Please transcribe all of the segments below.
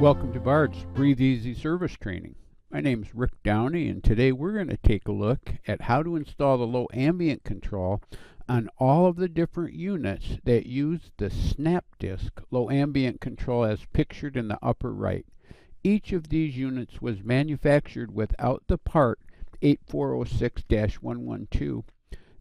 Welcome to Bard's Breathe Easy Service Training. My name is Rick Downey, and today we're going to take a look at how to install the low ambient control on all of the different units that use the snap disc low ambient control as pictured in the upper right. Each of these units was manufactured without the part 8406-112.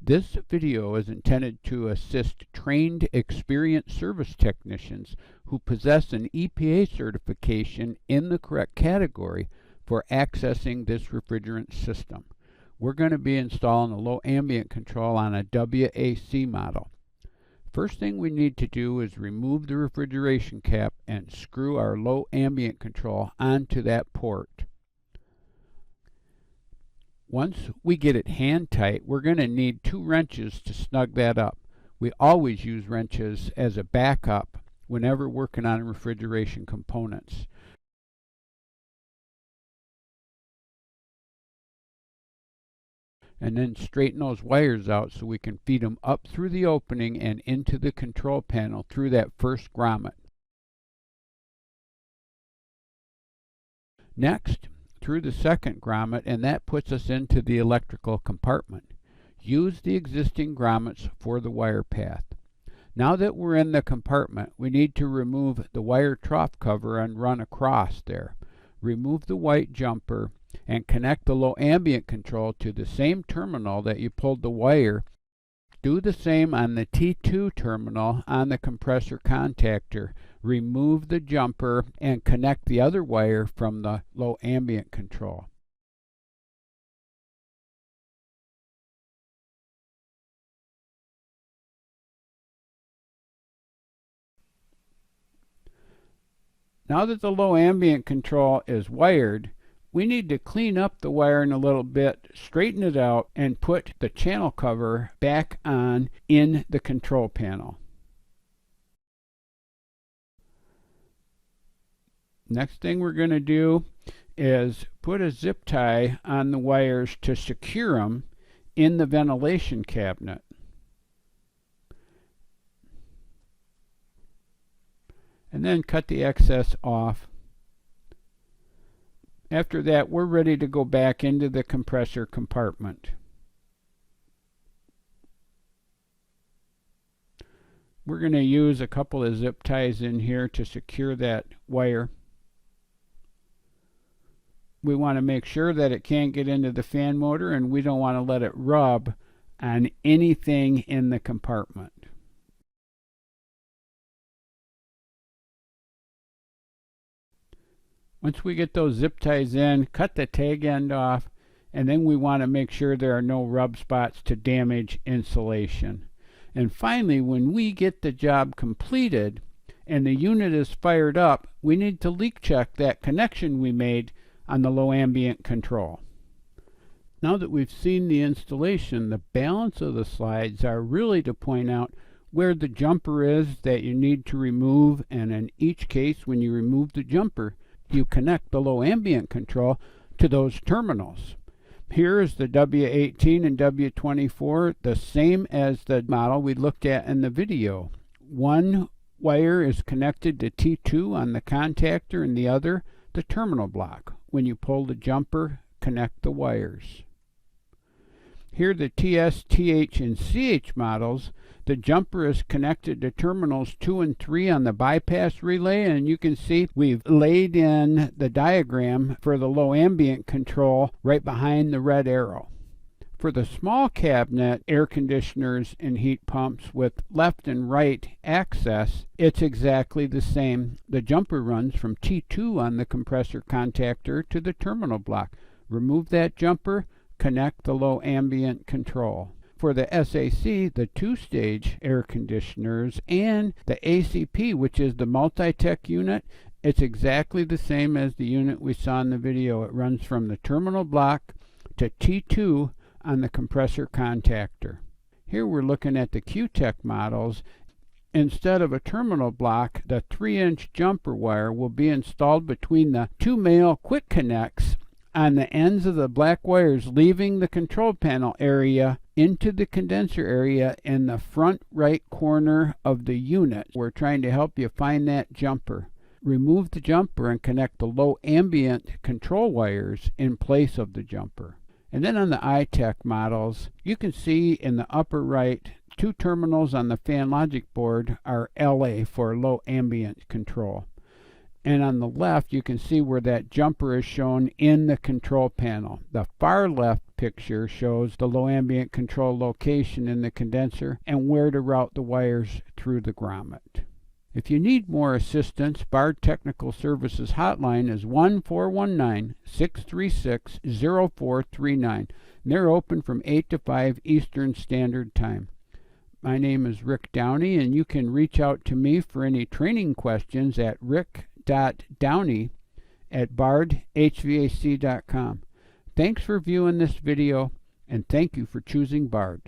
This video is intended to assist trained, experienced service technicians who possess an EPA certification in the correct category for accessing this refrigerant system. We're going to be installing a low ambient control on a WAC model. First thing we need to do is remove the refrigeration cap and screw our low ambient control onto that port. Once we get it hand tight, we're going to need 2 wrenches to snug that up. We always use wrenches as a backup whenever working on refrigeration components. And then straighten those wires out so we can feed them up through the opening and into the control panel through that first grommet. Next, through the second grommet, and that puts us into the electrical compartment. Use the existing grommets for the wire path. Now that we're in the compartment, we need to remove the wire trough cover and run across there. Remove the white jumper and connect the low ambient control to the same terminal that you pulled the wire. Do the same on the T2 terminal on the compressor contactor. Remove the jumper and connect the other wire from the low ambient control. Now that the low ambient control is wired, we need to clean up the wiring a little bit, straighten it out, and put the channel cover back on in the control panel. Next thing we're going to do is put a zip tie on the wires to secure them in the ventilation cabinet. And then cut the excess off. After that, we're ready to go back into the compressor compartment. We're going to use a couple of zip ties in here to secure that wire. We want to make sure that it can't get into the fan motor, and we don't want to let it rub on anything in the compartment. Once we get those zip ties in, cut the tag end off, and then we want to make sure there are no rub spots to damage insulation. And finally, when we get the job completed and the unit is fired up, we need to leak check that connection we made on the low ambient control. Now that we've seen the installation, the balance of the slides are really to point out where the jumper is that you need to remove, and in each case, when you remove the jumper, you connect the low ambient control to those terminals. Here is the W18 and W24, the same as the model we looked at in the video. One wire is connected to T2 on the contactor and the other the terminal block. When you pull the jumper, connect the wires. Here the TS, TH, and CH models, the jumper is connected to terminals 2 and 3 on the bypass relay, and you can see we've laid in the diagram for the low ambient control right behind the red arrow. For the small cabinet air conditioners and heat pumps with left and right access, it's exactly the same. The jumper runs from T2 on the compressor contactor to the terminal block. Remove that jumper, connect the low ambient control. For the SAC, the 2-stage air conditioners, and the ACP, which is the multi-tech unit, it's exactly the same as the unit we saw in the video. It runs from the terminal block to T2 on the compressor contactor. Here we're looking at the Q-Tech models. Instead of a terminal block, the 3-inch jumper wire will be installed between the 2 male quick connects on the ends of the black wires, leaving the control panel area into the condenser area in the front right corner of the unit. We're trying to help you find that jumper. remove the jumper and connect the low ambient control wires in place of the jumper. And then on the iTech models, you can see in the upper right, 2 terminals on the fan logic board are LA for low ambient control. And on the left, you can see where that jumper is shown in the control panel. The far left picture shows the low ambient control location in the condenser and where to route the wires through the grommet. If you need more assistance, Bard Technical Services hotline is 1-419-636-0439. And they're open from 8 to 5 Eastern Standard Time. My name is Rick Downey, and you can reach out to me for any training questions at rick.downey@bardhvac.com. Thanks for viewing this video, and thank you for choosing Bard.